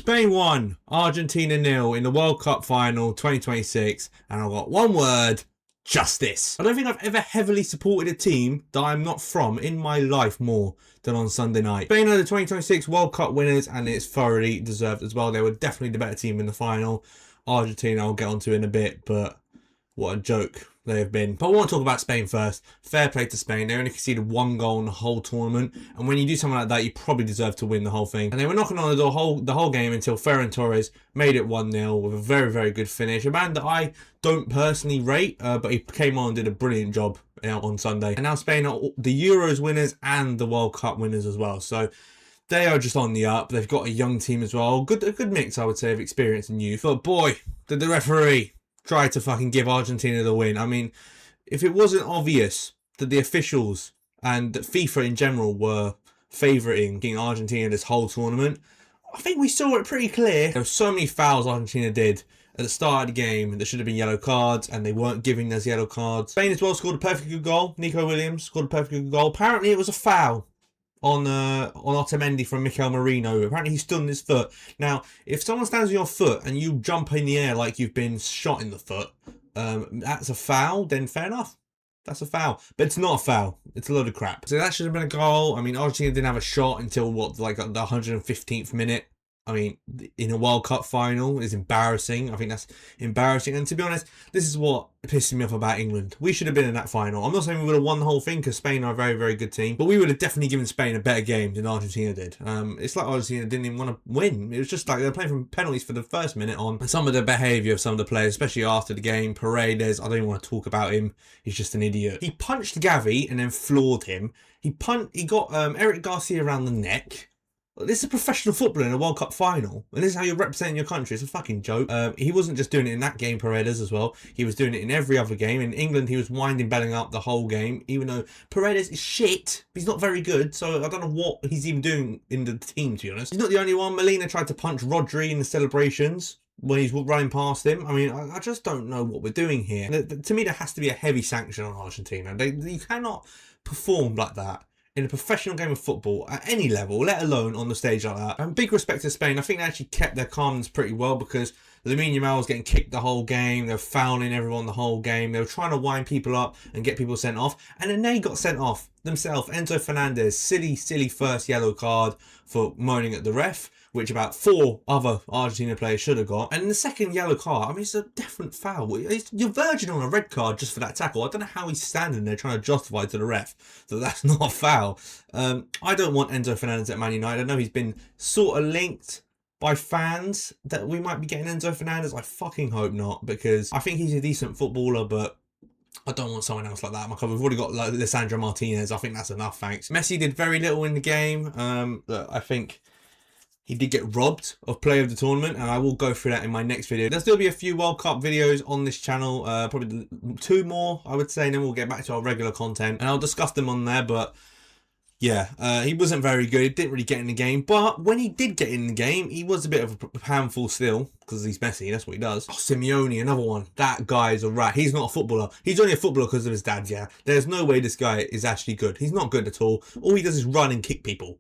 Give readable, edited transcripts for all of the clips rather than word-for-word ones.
Spain won, Argentina 0 in the World Cup final 2026, and I've got one word: justice. I don't think I've ever heavily supported a team that I'm not from in my life more than on Sunday night. Spain are the 2026 World Cup winners, and it's thoroughly deserved as well. They were definitely the better team in the final. Argentina I'll get onto in a bit, but what a joke they have been. But I want to talk about Spain first. Fair play to Spain. They only conceded one goal in the whole tournament, and when you do something like that, you probably deserve to win the whole thing. And they were knocking on the whole game until Ferran Torres made it 1-0 with a very, very good finish. A man that I don't personally rate, but he came on and did a brilliant job on Sunday. And now Spain are the Euros winners and the World Cup winners as well. So they are just on the up. They've got a young team as well. A good mix, I would say, of experience and youth. But boy, did the referee try to fucking give Argentina the win. I mean, if it wasn't obvious that the officials and that FIFA in general were favouring Argentina this whole tournament, I think we saw it pretty clear. There were so many fouls Argentina did at the start of the game that should have been yellow cards, and they weren't giving us yellow cards. Spain as well scored a perfectly good goal. Nico Williams scored a perfectly good goal. Apparently it was a foul on Otamendi from Mikel Merino. Apparently he stood on his foot. Now, if someone stands on your foot and you jump in the air like you've been shot in the foot, that's a foul, then fair enough. That's a foul. But it's not a foul. It's a load of crap. So that should have been a goal. I mean, Argentina didn't have a shot until, like the 115th minute. I mean, in a World Cup final is embarrassing. I think that's embarrassing. And to be honest, this is what pisses me off about England. We should have been in that final. I'm not saying we would have won the whole thing because Spain are a very, very good team, but we would have definitely given Spain a better game than Argentina did. It's like Argentina didn't even want to win. It was just like they were playing from penalties for the first minute on. And some of the behaviour of some of the players, especially after the game, Paredes, I don't even want to talk about him. He's just an idiot. He punched Gavi and then floored him. He got Eric Garcia around the neck. This is a professional footballer in a World Cup final, and this is how you're representing your country. It's a fucking joke. He wasn't just doing it in that game, Paredes, as well. He was doing it in every other game. In England, he was winding belling up the whole game, even though Paredes is shit. He's not very good, so I don't know what he's even doing in the team, to be honest. He's not the only one. Molina tried to punch Rodri in the celebrations when he's running past him. I mean, I just don't know what we're doing here. To me, there has to be a heavy sanction on Argentina. You cannot perform like that in a professional game of football at any level, let alone on the stage like that. And big respect to Spain. I think they actually kept their calmness pretty well because Lamine Yamal was getting kicked the whole game. They were fouling everyone the whole game. They were trying to wind people up and get people sent off. And then they got sent off themselves. Enzo Fernandez, silly first yellow card for moaning at the ref, which about 4 other Argentina players should have got. And the second yellow card, I mean, it's a different foul. You're verging on a red card just for that tackle. I don't know how he's standing there trying to justify to the ref that that's not a foul. I don't want Enzo Fernandez at Man United. I know he's been sort of linked by fans that we might be getting Enzo Fernandez. I fucking hope not, because I think he's a decent footballer, but I don't want someone else like that. We've already got like Lisandro Martinez. I think that's enough, thanks. Messi did very little in the game. I think he did get robbed of player of the tournament, and I will go through that in my next video. There'll still be a few World Cup videos on this channel, probably 2 more, I would say, and then we'll get back to our regular content, and I'll discuss them on there. But yeah, he wasn't very good. He didn't really get in the game, but when he did get in the game, he was a bit of a handful still, because he's Messi, that's what he does. Oh, Simeone, another one. That guy's a rat. He's not a footballer. He's only a footballer because of his dad, yeah. There's no way this guy is actually good. He's not good at all. All he does is run and kick people.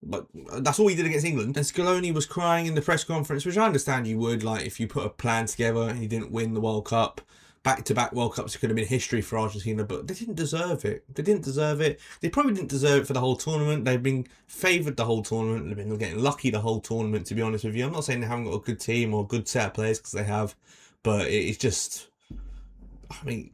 But that's all he did against England. And Scaloni was crying in the press conference, which I understand you would, like, if you put a plan together and he didn't win the World Cup. Back-to-back World Cups could have been history for Argentina, but they didn't deserve it. They didn't deserve it. They probably didn't deserve it for the whole tournament. They've been favoured the whole tournament. They've been getting lucky the whole tournament, to be honest with you. I'm not saying they haven't got a good team or a good set of players, because they have, but it's just, I mean,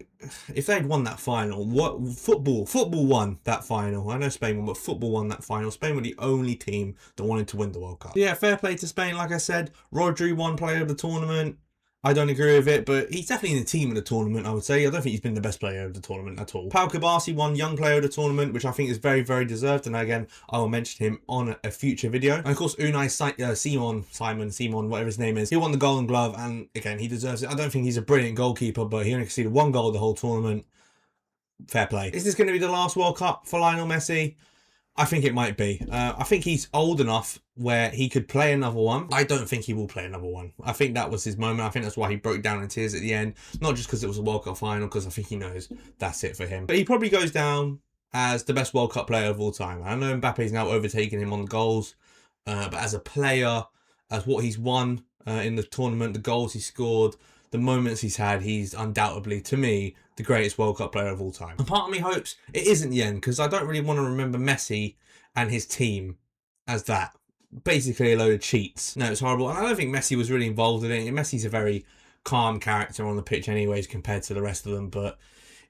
if they'd won that final, football won that final. I know Spain won, but football won that final. Spain were the only team that wanted to win the World Cup. Yeah, fair play to Spain. Like I said, Rodri won player of the tournament. I don't agree with it, but he's definitely in the team of the tournament, I would say. I don't think he's been the best player of the tournament at all. Pau Kabasi won young player of the tournament, which I think is very, very deserved. And again, I will mention him on a future video. And of course, Unai Simon, whatever his name is, he won the Golden Glove. And again, he deserves it. I don't think he's a brilliant goalkeeper, but he only conceded 1 goal the whole tournament. Fair play. Is this going to be the last World Cup for Lionel Messi? I think it might be. I think he's old enough where he could play another one. I don't think he will play another one. I think that was his moment. I think that's why he broke down in tears at the end. Not just because it was a World Cup final, because I think he knows that's it for him. But he probably goes down as the best World Cup player of all time. I know Mbappe's now overtaken him on the goals, but as a player, as what he's won in the tournament, the goals he scored, the moments he's had, he's undoubtedly, to me, the greatest World Cup player of all time. And part of me hopes it isn't the end, because I don't really want to remember Messi and his team as that. Basically a load of cheats. No, it's horrible. And I don't think Messi was really involved in it. Messi's a very calm character on the pitch anyways compared to the rest of them, but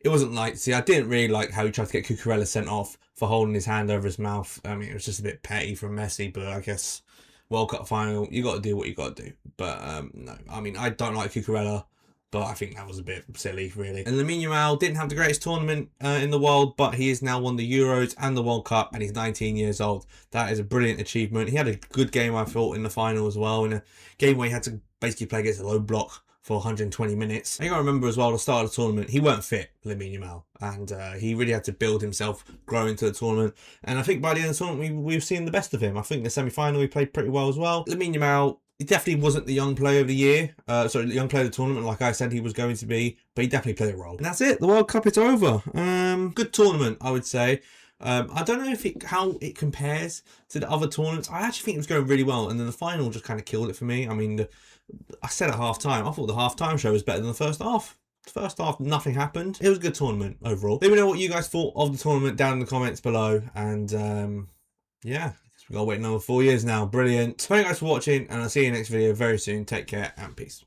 it wasn't like, see, I didn't really like how he tried to get Cucurella sent off for holding his hand over his mouth. I mean, it was just a bit petty from Messi, but I guess World Cup final, you got to do what you got to do. But no, I mean, I don't like Cucurella, but I think that was a bit silly, really. And Lamine Yamal didn't have the greatest tournament in the world, but he has now won the Euros and the World Cup, and he's 19 years old. That is a brilliant achievement. He had a good game, I thought, in the final as well, in a game where he had to basically play against a low block for 120 minutes. And you got to remember as well, at the start of the tournament, he weren't fit, Lamine Yamal, and he really had to build himself, grow into the tournament. And I think by the end of the tournament, we've seen the best of him. I think the semi-final, he played pretty well as well. Lamine Yamal, he definitely wasn't the young player of the year, sorry, the young player of the tournament, like I said he was going to be, but he definitely played a role. And that's it, the World Cup, it's over. Good tournament, I would say. I don't know how it compares to the other tournaments. I actually think it was going really well, and then the final just kind of killed it for me. I mean, I said at half-time, I thought the half-time show was better than the first half. The first half, nothing happened. It was a good tournament overall. Let me know what you guys thought of the tournament down in the comments below, and yeah. We've got to wait another 4 years now. Brilliant. Thank you guys for watching, and I'll see you in the next video very soon. Take care and peace.